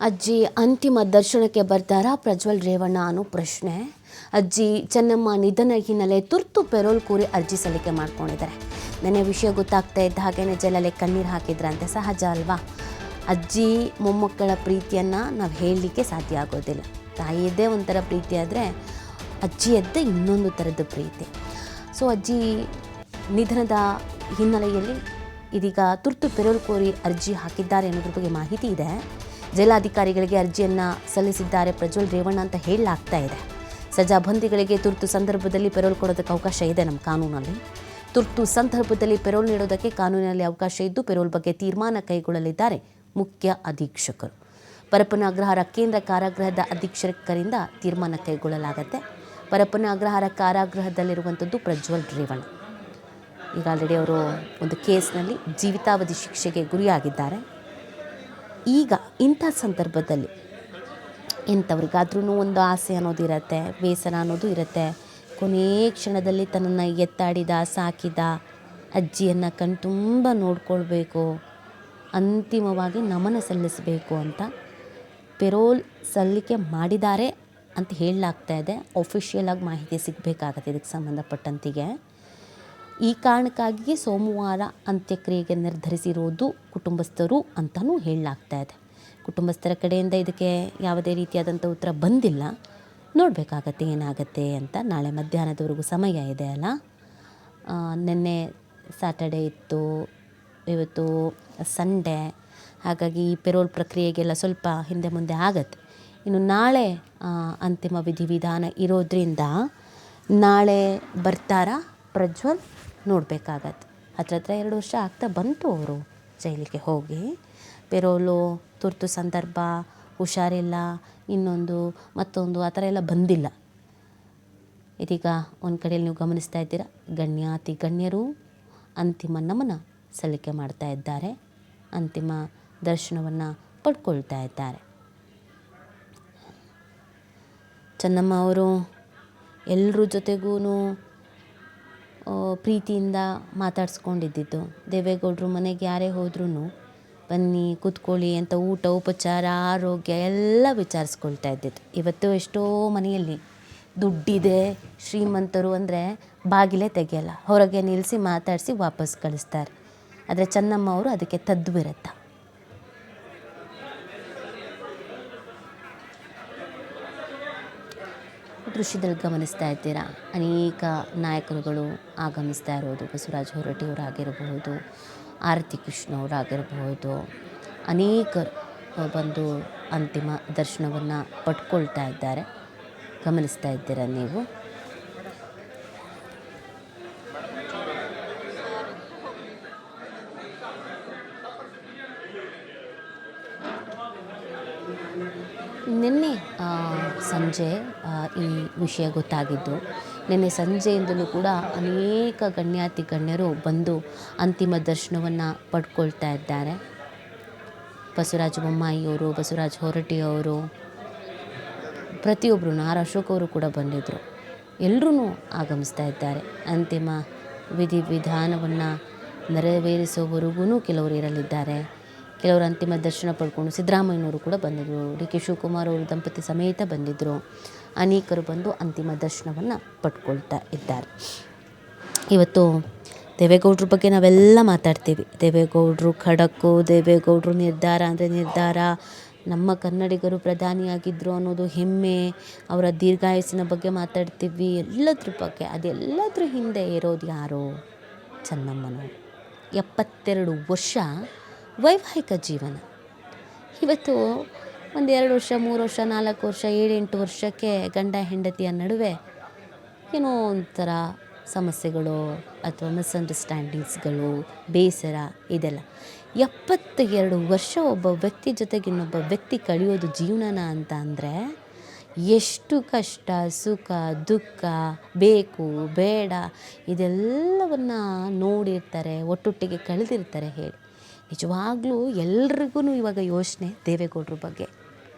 ಅಜ್ಜಿ ಅಂತಿಮ ದರ್ಶನಕ್ಕೆ ಬರ್ತಾರಾ ಪ್ರಜ್ವಲ್ ರೇವಣ್ಣ ಅನ್ನೋ ಪ್ರಶ್ನೆ. ಅಜ್ಜಿ ಚೆನ್ನಮ್ಮ ನಿಧನ ಹಿನ್ನೆಲೆ ತುರ್ತು ಪೆರೋಲ್ ಕೋರಿ ಅರ್ಜಿ ಸಲ್ಲಿಕೆ ಮಾಡ್ಕೊಂಡಿದ್ದಾರೆ. ನೆನೆ ವಿಷಯ ಗೊತ್ತಾಗ್ತಾ ಇದ್ದ ಹಾಗೇನೆ ಜೈಲಲ್ಲಿ ಕಣ್ಣೀರು ಹಾಕಿದ್ರಂತೆ. ಸಹಜ ಅಲ್ವಾ? ಅಜ್ಜಿ ಮೊಮ್ಮಕ್ಕಳ ಪ್ರೀತಿಯನ್ನು ನಾವು ಹೇಳಲಿಕ್ಕೆ ಸಾಧ್ಯ ಆಗೋದಿಲ್ಲ. ತಾಯಿಯದ್ದೇ ಒಂಥರ ಪ್ರೀತಿ ಆದರೆ ಅಜ್ಜಿಯದ್ದೇ ಇನ್ನೊಂದು ಥರದ ಪ್ರೀತಿ. ಸೊ ಅಜ್ಜಿ ನಿಧನದ ಹಿನ್ನೆಲೆಯಲ್ಲಿ ಇದೀಗ ತುರ್ತು ಪೆರೋಲ್ ಕೋರಿ ಅರ್ಜಿ ಹಾಕಿದ್ದಾರೆ ಅನ್ನೋದ್ರ ಬಗ್ಗೆ ಮಾಹಿತಿ ಇದೆ. ಜಿಲ್ಲಾಧಿಕಾರಿಗಳಿಗೆ ಅರ್ಜಿಯನ್ನು ಸಲ್ಲಿಸಿದ್ದಾರೆ ಪ್ರಜ್ವಲ್ ರೇವಣ್ಣ ಅಂತ ಹೇಳಲಾಗ್ತಾ ಇದೆ. ಸಜಾಬಂದಿಗಳಿಗೆ ತುರ್ತು ಸಂದರ್ಭದಲ್ಲಿ ಪೆರೋಲ್ ಕೊಡೋದಕ್ಕೆ ಅವಕಾಶ ಇದೆ. ನಮ್ಮ ಕಾನೂನಲ್ಲಿ ತುರ್ತು ಸಂದರ್ಭದಲ್ಲಿ ಪೆರೋಲ್ ನೀಡೋದಕ್ಕೆ ಕಾನೂನಿನಲ್ಲಿ ಅವಕಾಶ ಇದ್ದು ಪೆರೋಲ್ ಬಗ್ಗೆ ತೀರ್ಮಾನ ಕೈಗೊಳ್ಳಲಿದ್ದಾರೆ ಮುಖ್ಯ ಅಧೀಕ್ಷಕರು. ಪರಪ್ಪನ ಅಗ್ರಹಾರ ಕೇಂದ್ರ ಕಾರಾಗೃಹದ ಅಧೀಕ್ಷಕರಿಂದ ತೀರ್ಮಾನ ಕೈಗೊಳ್ಳಲಾಗುತ್ತೆ. ಪರಪ್ಪನ ಅಗ್ರಹಾರ ಕಾರಾಗೃಹದಲ್ಲಿರುವಂಥದ್ದು ಪ್ರಜ್ವಲ್ ರೇವಣ್ಣ. ಈಗ ಆಲ್ರೆಡಿ ಅವರು ಒಂದು ಕೇಸ್ನಲ್ಲಿ ಜೀವಿತಾವಧಿ ಶಿಕ್ಷೆಗೆ ಗುರಿಯಾಗಿದ್ದಾರೆ. ಈಗ ಇಂಥ ಸಂದರ್ಭದಲ್ಲಿ ಎಂಥವ್ರಿಗಾದ್ರೂ ಒಂದು ಆಸೆ ಅನ್ನೋದು ಇರುತ್ತೆ, ಬೇಸರ ಅನ್ನೋದು ಇರುತ್ತೆ. ಕೊನೇ ಕ್ಷಣದಲ್ಲಿ ತನ್ನನ್ನು ಎತ್ತಾಡಿದ ಸಾಕಿದ ಅಜ್ಜಿಯನ್ನು ಕಣ್ತುಂಬ ನೋಡ್ಕೊಳ್ಬೇಕು, ಅಂತಿಮವಾಗಿ ನಮನ ಸಲ್ಲಿಸಬೇಕು ಅಂತ ಪೆರೋಲ್ ಸಲ್ಲಿಕೆ ಮಾಡಿದ್ದಾರೆ ಅಂತ ಹೇಳಲಾಗ್ತಾ ಇದೆ. ಅಫಿಷಿಯಲ್ ಆಗಿ ಮಾಹಿತಿ ಸಿಗಬೇಕಾಗತ್ತೆ ಇದಕ್ಕೆ ಸಂಬಂಧಪಟ್ಟಂತಿಗೆ. ಈ ಕಾರಣಕ್ಕಾಗಿ ಸೋಮವಾರ ಅಂತ್ಯಕ್ರಿಯೆಗೆ ನಿರ್ಧರಿಸಿರೋದು ಕುಟುಂಬಸ್ಥರು ಅಂತಲೂ ಹೇಳಲಾಗ್ತಾ ಇದೆ. ಕುಟುಂಬಸ್ಥರ ಕಡೆಯಿಂದ ಇದಕ್ಕೆ ಯಾವುದೇ ರೀತಿಯಾದಂಥ ಉತ್ತರ ಬಂದಿಲ್ಲ. ನೋಡಬೇಕಾಗತ್ತೆ ಏನಾಗತ್ತೆ ಅಂತ. ನಾಳೆ ಮಧ್ಯಾಹ್ನದವರೆಗೂ ಸಮಯ ಇದೆ ಅಲ್ಲ. ನಿನ್ನೆ ಸ್ಯಾಟರ್ಡೇ ಇತ್ತು, ಇವತ್ತು ಸಂಡೇ. ಹಾಗಾಗಿ ಈ ಪೆರೋಲ್ ಪ್ರಕ್ರಿಯೆಗೆಲ್ಲ ಸ್ವಲ್ಪ ಹಿಂದೆ ಮುಂದೆ ಆಗತ್ತೆ. ಇನ್ನು ನಾಳೆ ಅಂತಿಮ ವಿಧಿವಿಧಾನ ಇರೋದ್ರಿಂದ ನಾಳೆ ಬರ್ತಾರಾ ಪ್ರಜ್ವಲ್ ನೋಡಬೇಕಾಗತ್ತೆ. ಹತ್ರ 2 ವರ್ಷ ಆಗ್ತಾ ಬಂತು ಅವರು ಜೈಲಿಗೆ ಹೋಗಿ. ಪೆರೋಲು ತುರ್ತು ಸಂದರ್ಭ, ಹುಷಾರಿಲ್ಲ, ಇನ್ನೊಂದು ಮತ್ತೊಂದು ಆ ಥರ ಎಲ್ಲ ಬಂದಿಲ್ಲ. ಇದೀಗ ಒಂದು ಕಡೆಯಲ್ಲಿ ನೀವು ಗಮನಿಸ್ತಾ ಇದ್ದೀರಾ, ಗಣ್ಯಾತಿ ಗಣ್ಯರು ಅಂತಿಮ ನಮನ ಸಲ್ಲಿಕೆ ಮಾಡ್ತಾ ಇದ್ದಾರೆ, ಅಂತಿಮ ದರ್ಶನವನ್ನು ಪಡ್ಕೊಳ್ತಾ ಇದ್ದಾರೆ. ಚೆನ್ನಮ್ಮ ಅವರು ಎಲ್ಲರ ಜೊತೆಗೂ ಪ್ರೀತಿಯಿಂದ ಮಾತಾಡಿಸ್ಕೊಂಡಿದ್ದು. ದೇವೇಗೌಡರು ಮನೆಗೆ ಯಾರೇ ಹೋದ್ರೂ ಬನ್ನಿ ಕೂತ್ಕೊಳ್ಳಿ ಅಂತ ಊಟ ಉಪಚಾರ ಆರೋಗ್ಯ ಎಲ್ಲ ವಿಚಾರಿಸ್ಕೊಳ್ತಾ ಇದ್ದಿದ್ದು. ಇವತ್ತು ಎಷ್ಟೋ ಮನೆಯಲ್ಲಿ ದುಡ್ಡಿದೆ, ಶ್ರೀಮಂತರು ಅಂದರೆ ಬಾಗಿಲೇ ತೆಗೆಯಲ್ಲ, ಹೊರಗೆ ನಿಲ್ಲಿಸಿ ಮಾತಾಡಿಸಿ ವಾಪಸ್ ಕಳಿಸ್ತಾರೆ. ಆದರೆ ಚೆನ್ನಮ್ಮ ಅವರು ಅದಕ್ಕೆ ತದ್ವಿರುದ್ಧ. ದೃಶ್ಯದಲ್ಲಿ ಗಮನಿಸ್ತಾ ಇದ್ದೀರಾ, ಅನೇಕ ನಾಯಕರುಗಳು ಆಗಮಿಸ್ತಾ ಇರೋದು. ಬಸವರಾಜ ಹೊರಟ್ಟಿಯವರಾಗಿರಬಹುದು, ಆರತಿ ಕೃಷ್ಣ ಅವರಾಗಿರಬಹುದು, ಅನೇಕರು ಬಂದು ಅಂತಿಮ ದರ್ಶನವನ್ನು ಪಡ್ಕೊಳ್ತಾ ಇದ್ದಾರೆ. ಗಮನಿಸ್ತಾ ಇದ್ದೀರಾ ನೀವು. ನಿನ್ನೆ ಸಂಜೆ ಈ ವಿಷಯ ಗೊತ್ತಾಗಿದ್ದು. ನಿನ್ನೆ ಸಂಜೆಯಿಂದಲೂ ಕೂಡ ಅನೇಕ ಗಣ್ಯಾತಿ ಗಣ್ಯರು ಬಂದು ಅಂತಿಮ ದರ್ಶನವನ್ನು ಪಡ್ಕೊಳ್ತಾ ಇದ್ದಾರೆ. ಬಸವರಾಜ ಬೊಮ್ಮಾಯಿಯವರು, ಬಸವರಾಜ ಹೊರಟ್ಟಿಯವರು, ಪ್ರತಿಯೊಬ್ಬರು, ಆರ್ ಅಶೋಕ್ ಅವರು ಕೂಡ ಬಂದಿದ್ದರು. ಎಲ್ಲರೂ ಆಗಮಿಸ್ತಾ ಇದ್ದಾರೆ. ಅಂತಿಮ ವಿಧಿವಿಧಾನವನ್ನು ನೆರವೇರಿಸುವವರೆಗೂ ಕೆಲವರು ಇರಲಿದ್ದಾರೆ. ಕೆಲವರು ಅಂತಿಮ ದರ್ಶನ ಪಡ್ಕೊಂಡು ಸಿದ್ದರಾಮಯ್ಯನವರು ಕೂಡ ಬಂದಿದ್ದರು. ಡಿ ಕೆ ಶಿವಕುಮಾರ್ ಅವರು ದಂಪತಿ ಸಮೇತ ಬಂದಿದ್ದರು. ಅನೇಕರು ಬಂದು ಅಂತಿಮ ದರ್ಶನವನ್ನು ಪಡ್ಕೊಳ್ತಾ ಇದ್ದಾರೆ. ಇವತ್ತು ದೇವೇಗೌಡರ ಬಗ್ಗೆ ನಾವೆಲ್ಲ ಮಾತಾಡ್ತೀವಿ. ದೇವೇಗೌಡರು ಖಡಕ್ಕು, ದೇವೇಗೌಡರು ನಿರ್ಧಾರ ಅಂದರೆ ನಿರ್ಧಾರ, ನಮ್ಮ ಕನ್ನಡಿಗರು ಪ್ರಧಾನಿಯಾಗಿದ್ದರು ಅನ್ನೋದು ಹೆಮ್ಮೆ, ಅವರ ದೀರ್ಘಾಯಸ್ಸಿನ ಬಗ್ಗೆ ಮಾತಾಡ್ತೀವಿ, ಎಲ್ಲದ್ರ ಬಗ್ಗೆ. ಅದೆಲ್ಲದ್ರ ಹಿಂದೆ ಇರೋದು ಯಾರು? ಚೆನ್ನಮ್ಮನವರು. 72 ವರ್ಷ ವೈವಾಹಿಕ ಜೀವನ. ಇವತ್ತು 1-2 ವರ್ಷ, 3 ವರ್ಷ, 4 ವರ್ಷ, 7-8 ವರ್ಷಕ್ಕೆ ಗಂಡ ಹೆಂಡತಿಯ ನಡುವೆ ಏನೋ ಒಂಥರ ಸಮಸ್ಯೆಗಳು ಅಥವಾ ಮಿಸ್ಅಂಡರ್ಸ್ಟ್ಯಾಂಡಿಂಗ್ಸ್ಗಳು, ಬೇಸರ, ಇದೆಲ್ಲ. 72 ವರ್ಷ ಒಬ್ಬ ವ್ಯಕ್ತಿ ಜೊತೆಗೆ ಇನ್ನೊಬ್ಬ ವ್ಯಕ್ತಿ ಕಳೆಯೋದು ಜೀವನನ ಅಂತ ಅಂದರೆ ಎಷ್ಟು ಕಷ್ಟ, ಸುಖ, ದುಃಖ, ಬೇಕು ಬೇಡ ಇದೆಲ್ಲವನ್ನು ನೋಡಿರ್ತಾರೆ, ಒಟ್ಟೊಟ್ಟಿಗೆ ಕಳೆದಿರ್ತಾರೆ. ಹೇಳಿ, ನಿಜವಾಗ್ಲೂ ಎಲ್ರಿಗೂ ಇವಾಗ ಯೋಚನೆ ದೇವೇಗೌಡರ ಬಗ್ಗೆ.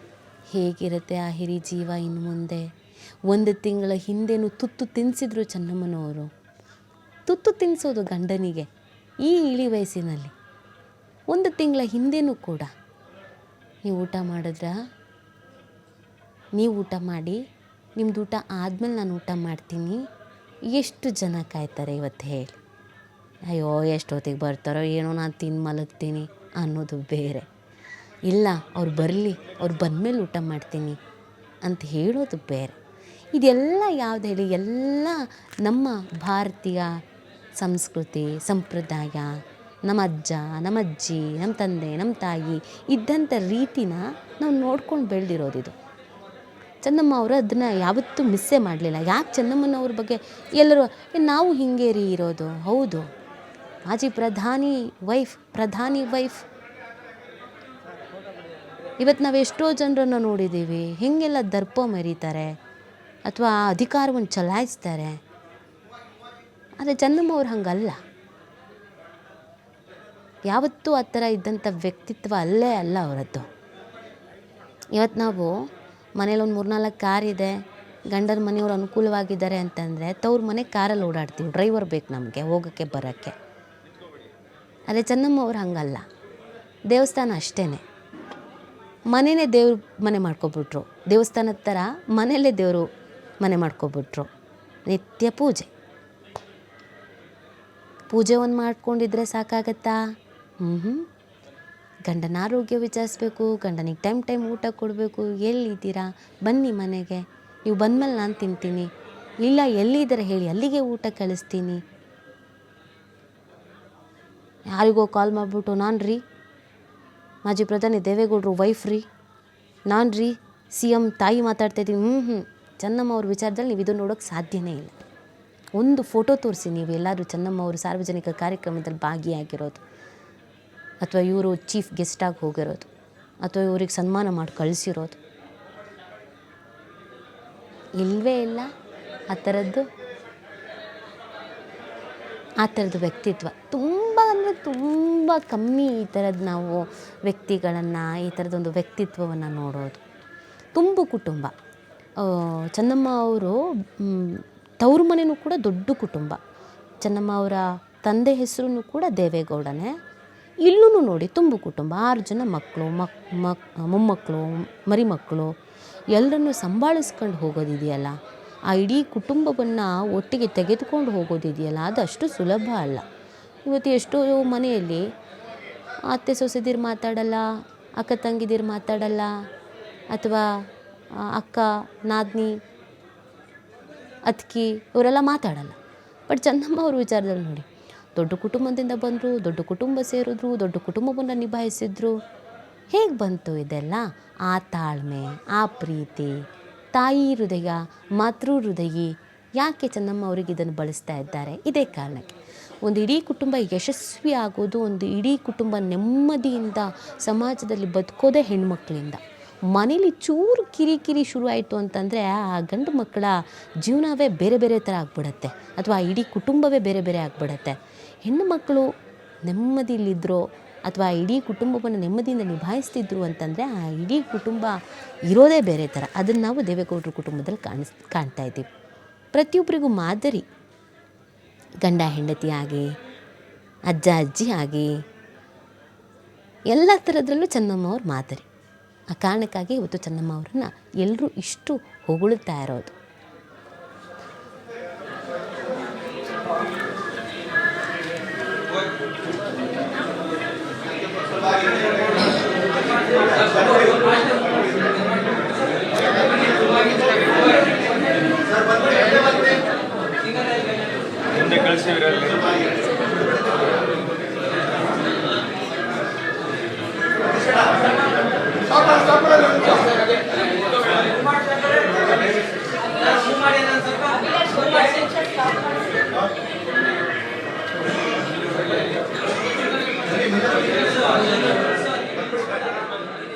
ಹೇಗಿರುತ್ತೆ ಆ ಹಿರಿ ಜೀವ ಇನ್ನು ಮುಂದೆ? 1 ತಿಂಗಳ ಹಿಂದೆನೂ ತುತ್ತು ತಿನ್ನಿಸಿದ್ರು ಚೆನ್ನಮ್ಮನವರು. ತುತ್ತು ತಿನ್ನಿಸೋದು ಗಂಡನಿಗೆ ಈ ಇಳಿ ವಯಸ್ಸಿನಲ್ಲಿ 1 ತಿಂಗಳ ಹಿಂದೆನೂ ಕೂಡ ನೀವು ಊಟ ಮಾಡಿದ್ರಾ? ನೀವು ಊಟ ಮಾಡಿ, ನಿಮ್ದು ಊಟ ಆದಮೇಲೆ ನಾನು ಊಟ ಮಾಡ್ತೀನಿ. ಎಷ್ಟು ಜನ ಕಾಯ್ತಾರೆ ಇವತ್ತು ಹೇಳಿ? ಅಯ್ಯೋ ಎಷ್ಟೊತ್ತಿಗೆ ಬರ್ತಾರೋ ಏನೋ, ನಾನು ತಿಂದು ಮಲಗ್ತೀನಿ ಅನ್ನೋದು ಬೇರೆ. ಇಲ್ಲ ಅವ್ರು ಬರಲಿ, ಅವ್ರು ಬಂದಮೇಲೆ ಊಟ ಮಾಡ್ತೀನಿ ಅಂತ ಹೇಳೋದು ಬೇರೆ. ಇದೆಲ್ಲ ಯಾವ್ದು ಹೇಳಿ? ಎಲ್ಲ ನಮ್ಮ ಭಾರತೀಯ ಸಂಸ್ಕೃತಿ, ಸಂಪ್ರದಾಯ, ನಮ್ಮ ಅಜ್ಜ, ನಮ್ಮ ಅಜ್ಜಿ, ನಮ್ಮ ತಂದೆ, ನಮ್ಮ ತಾಯಿ ಇದ್ದಂಥ ರೀತಿನ ನಾವು ನೋಡ್ಕೊಂಡು ಬೆಳೆದಿರೋದಿದು. ಚೆನ್ನಮ್ಮ ಅವರು ಅದನ್ನು ಯಾವತ್ತೂ ಮಿಸ್ಸೇ ಮಾಡಲಿಲ್ಲ. ಯಾಕೆ ಚೆನ್ನಮ್ಮನವ್ರ ಬಗ್ಗೆ ಎಲ್ಲರೂ ನಾವು ಹಿಂಗೆ ರೀ ಇರೋದು? ಹೌದು, ಮಾಜಿ ಪ್ರಧಾನಿ ವೈಫ್. ಇವತ್ತು ನಾವು ಎಷ್ಟೋ ಜನರನ್ನು ನೋಡಿದ್ದೀವಿ ಹೆಂಗೆಲ್ಲ ದರ್ಪ ಮೆರೀತಾರೆ ಅಥವಾ ಅಧಿಕಾರವನ್ನು ಚಲಾಯಿಸ್ತಾರೆ. ಆದರೆ ಚೆನ್ನಮ್ಮ ಅವ್ರು ಹಂಗಲ್ಲ. ಯಾವತ್ತೂ ಆ ಥರ ಇದ್ದಂಥ ವ್ಯಕ್ತಿತ್ವ ಅಲ್ಲ ಅವರದ್ದು. ಇವತ್ತು ನಾವು ಮನೇಲಿ ಒಂದು 3-4 ಕಾರ್ ಇದೆ, ಗಂಡನ ಮನೆಯವ್ರು ಅನುಕೂಲವಾಗಿದ್ದಾರೆ ಅಂತಂದರೆ ತವ್ರ ಮನೆ ಕಾರಲ್ಲಿ ಓಡಾಡ್ತೀವಿ, ಡ್ರೈವರ್ ಬೇಕು ನಮಗೆ ಹೋಗೋಕ್ಕೆ ಬರೋಕ್ಕೆ. ಅದೇ ಚೆನ್ನಮ್ಮ ಅವ್ರು ಹಂಗಲ್ಲ. ದೇವಸ್ಥಾನ ಅಷ್ಟೇ, ಮನೆಯೇ ದೇವ್ರ ಮನೆ ಮಾಡ್ಕೊಬಿಟ್ರು. ದೇವಸ್ಥಾನದ ಥರ ಮನೆಯಲ್ಲೇ ದೇವರು ಮನೆ ಮಾಡ್ಕೊಬಿಟ್ರು. ನಿತ್ಯ ಪೂಜೆ ಒಂದು ಮಾಡ್ಕೊಂಡಿದ್ರೆ ಸಾಕಾಗತ್ತಾ? ಗಂಡನ ಆರೋಗ್ಯ ವಿಚಾರಿಸ್ಬೇಕು, ಗಂಡನಿಗೆ ಟೈಮ್ ಊಟ ಕೊಡಬೇಕು. ಎಲ್ಲಿದ್ದೀರಾ ಬನ್ನಿ ಮನೆಗೆ, ನೀವು ಬಂದಮೇಲೆ ನಾನು ತಿಂತೀನಿ. ಇಲ್ಲ ಎಲ್ಲಿದ್ದಾರೆ ಹೇಳಿ, ಅಲ್ಲಿಗೆ ಊಟ ಕಳಿಸ್ತೀನಿ. ಯಾರಿಗೋ ಕಾಲ್ ಮಾಡಿಬಿಟ್ಟು ನಾನು ರೀ ಮಾಜಿ ಪ್ರಧಾನಿ ದೇವೇಗೌಡರು ವೈಫ್ ರೀ, ನಾನು ರೀ CM ತಾಯಿ ಮಾತಾಡ್ತಾಯಿದ್ದೀನಿ. ಚೆನ್ನಮ್ಮ ಅವ್ರ ವಿಚಾರದಲ್ಲಿ ನೀವು ಇದು ನೋಡೋಕ್ಕೆ ಸಾಧ್ಯನೇ ಇಲ್ಲ. ಒಂದು ಫೋಟೋ ತೋರಿಸಿ ನೀವು ಎಲ್ಲರೂ ಚೆನ್ನಮ್ಮ ಅವರು ಸಾರ್ವಜನಿಕ ಕಾರ್ಯಕ್ರಮದಲ್ಲಿ ಭಾಗಿಯಾಗಿರೋದು, ಅಥವಾ ಇವರು ಚೀಫ್ ಗೆಸ್ಟಾಗಿ ಹೋಗಿರೋದು, ಅಥವಾ ಇವ್ರಿಗೆ ಸನ್ಮಾನ ಮಾಡಿ ಕಳಿಸಿರೋದು. ಇಲ್ಲವೇ ಇಲ್ಲ ಆ ಥರದ್ದು ವ್ಯಕ್ತಿತ್ವ. ತುಂಬ ಕಮ್ಮಿ ಈ ಥರದ್ದು ನಾವು ವ್ಯಕ್ತಿಗಳನ್ನು, ಈ ಥರದೊಂದು ವ್ಯಕ್ತಿತ್ವವನ್ನು ನೋಡೋದು. ತುಂಬು ಕುಟುಂಬ. ಚೆನ್ನಮ್ಮ ಅವರು ತವ್ರ ಮನೆಯೂ ಕೂಡ ದೊಡ್ಡ ಕುಟುಂಬ. ಚೆನ್ನಮ್ಮ ಅವರ ತಂದೆ ಹೆಸರು ಕೂಡ ದೇವೇಗೌಡನೇ. ಇಲ್ಲೂ ನೋಡಿ ತುಂಬು ಕುಟುಂಬ. 6 ಜನ ಮಕ್ಕಳು, ಮೊಮ್ಮಕ್ಕಳು, ಮರಿಮಕ್ಕಳು ಎಲ್ಲರನ್ನೂ ಸಂಭಾಳಿಸ್ಕೊಂಡು ಹೋಗೋದಿದೆಯಲ್ಲ, ಆ ಇಡೀ ಕುಟುಂಬವನ್ನು ಒಟ್ಟಿಗೆ ತೆಗೆದುಕೊಂಡು ಹೋಗೋದಿದೆಯಲ್ಲ, ಅದು ಅಷ್ಟು ಸುಲಭ ಅಲ್ಲ. ಇವತ್ತು ಎಷ್ಟೋ ಮನೆಯಲ್ಲಿ ಅತ್ತೆ ಸೊಸೆದಿರು ಮಾತಾಡಲ್ಲ, ಅಕ್ಕ ತಂಗಿದಿರು ಮಾತಾಡಲ್ಲ, ಅಥವಾ ಅಕ್ಕ ನಾದಿನಿ ಅತ್ತಿಗೆ ಇವರೆಲ್ಲ ಮಾತಾಡಲ್ಲ. ಬಟ್ ಚೆನ್ನಮ್ಮ ಅವ್ರ ವಿಚಾರದಲ್ಲಿ ನೋಡಿ, ದೊಡ್ಡ ಕುಟುಂಬದಿಂದ ಬಂದರು, ದೊಡ್ಡ ಕುಟುಂಬ ಸೇರಿದ್ರು, ದೊಡ್ಡ ಕುಟುಂಬವನ್ನು ನಿಭಾಯಿಸಿದ್ರು. ಹೇಗೆ ಬಂತು ಇದೆಲ್ಲ? ಆ ತಾಳ್ಮೆ, ಆ ಪ್ರೀತಿ, ತಾಯಿ ಹೃದಯ, ಮಾತೃ ಹೃದಯ. ಯಾಕೆ ಚೆನ್ನಮ್ಮ ಅವರಿಗೆ ಇದನ್ನು ಬಳಸ್ತಾ ಇದ್ದಾರೆ? ಇದೇ ಕಾರಣಕ್ಕೆ. ಒಂದು ಇಡೀ ಕುಟುಂಬ ಯಶಸ್ವಿ ಆಗೋದು, ಒಂದು ಇಡೀ ಕುಟುಂಬ ನೆಮ್ಮದಿಯಿಂದ ಸಮಾಜದಲ್ಲಿ ಬದುಕೋದೇ ಹೆಣ್ಮಕ್ಳಿಂದ. ಮನೇಲಿ ಚೂರು ಕಿರಿಕಿರಿ ಶುರು ಆಯಿತು ಅಂತಂದರೆ ಆ ಗಂಡು ಮಕ್ಕಳ ಜೀವನವೇ ಬೇರೆ ಬೇರೆ ಥರ ಆಗ್ಬಿಡತ್ತೆ, ಅಥವಾ ಇಡೀ ಕುಟುಂಬವೇ ಬೇರೆ ಬೇರೆ ಆಗ್ಬಿಡತ್ತೆ. ಹೆಣ್ಣು ಮಕ್ಕಳು ನೆಮ್ಮದಿಲಿದ್ರೋ ಅಥವಾ ಇಡೀ ಕುಟುಂಬವನ್ನು ನೆಮ್ಮದಿಯಿಂದ ನಿಭಾಯಿಸ್ತಿದ್ರು ಅಂತಂದರೆ ಆ ಇಡೀ ಕುಟುಂಬ ಇರೋದೇ ಬೇರೆ ಥರ. ಅದನ್ನು ನಾವು ದೇವೇಗೌಡರ ಕುಟುಂಬದಲ್ಲಿ ಕಾಣ್ತಾ ಇದ್ದೀವಿ. ಪ್ರತಿಯೊಬ್ಬರಿಗೂ ಮಾದರಿ. ಗಂಡ ಹೆಂಡತಿ ಆಗಿ, ಅಜ್ಜ ಅಜ್ಜಿ ಆಗಿ, ಎಲ್ಲ ಥರದ್ರಲ್ಲೂ ಚೆನ್ನಮ್ಮ ಅವ್ರ ಮಾದರಿ. ಆ ಕಾರಣಕ್ಕಾಗಿ ಇವತ್ತು ಚೆನ್ನಮ್ಮ ಅವ್ರನ್ನ ಎಲ್ಲರೂ ಇಷ್ಟು ಹೊಗಳುತ್ತಾ ಇರೋದು. ಮುಂದೆ ಕಳಿಸಿದ್ರಲ್ಲಿ